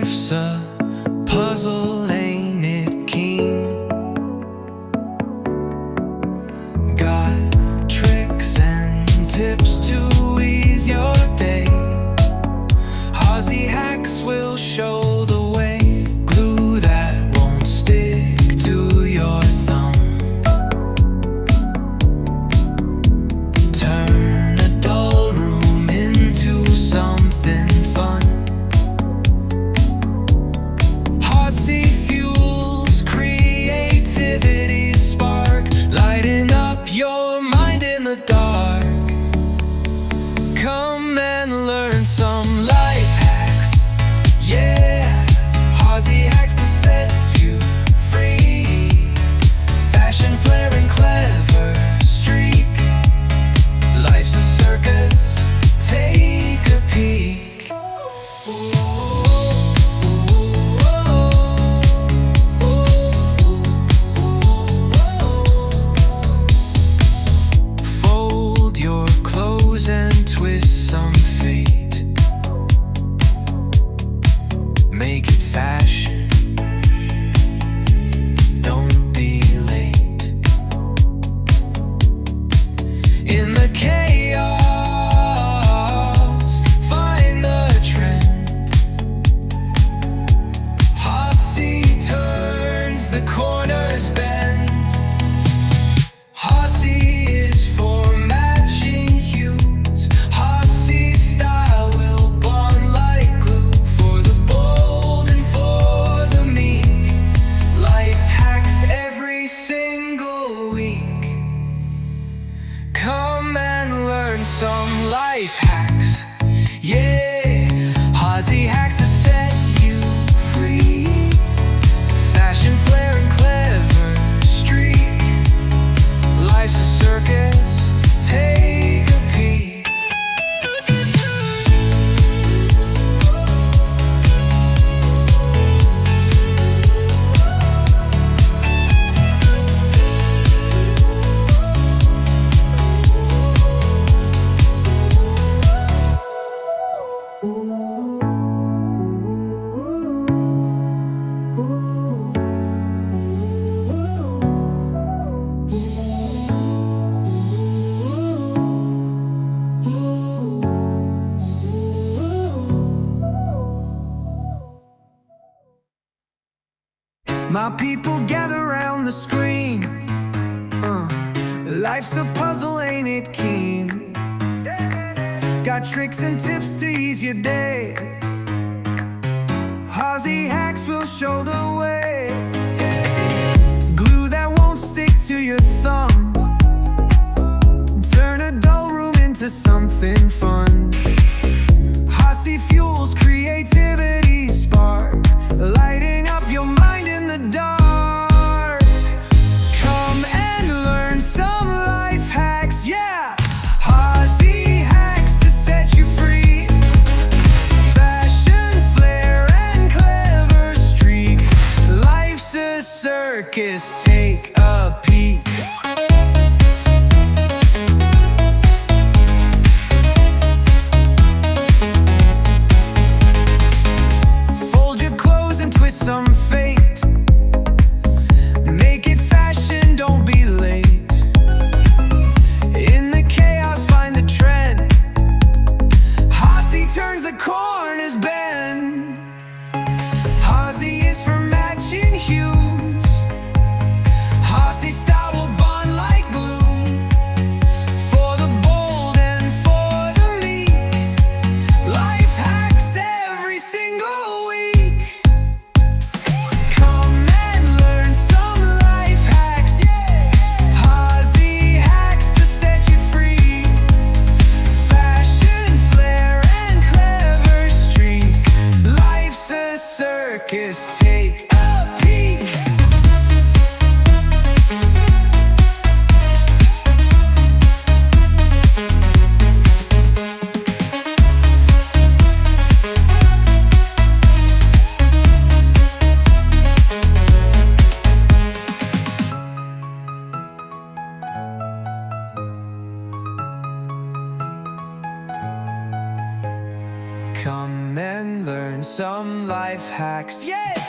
Life's a puzzle, ain't it keen? Got tricks and tips to ease your day. Aussie hacks will show the way. Glue that won't stick to your thumb. Turn a dull room into something fun. Aussie fuels creativity spark, lighting up your mind in the dark. Come and learn some life hacks, yeah. Aussie hacks to set you free. Fashion, flair, and clever streak. Life's a circus, take a peek. Fold your clothes and twist some fate. Make it fashion, don't be late. In the chaos, find the trend. Aussie turns the corners bend. Aussie is for matching hues. Aussie style will bond like glue. For the bold and for the meek. Life hacks every single week. Come and learn some life hacks, yeah. Aussie hacks to set you free. Fashion, flair, and clever streak. Life's a circus, take a peek. My people gather round the screen. Life's a puzzle, ain't it keen? Got tricks and tips to ease your day. Aussie hacks will show the way. Glue that won't stick to your thumb. Turn a dull room into something fun. Aussie fuels creativity spark, lighting up your mind in the dark. Come and learn some life hacks, yeah. Aussie hacks to set you free. Fashion, flair, and clever streak. Life's a circus, take a peek. Come and learn some life hacks, yeah!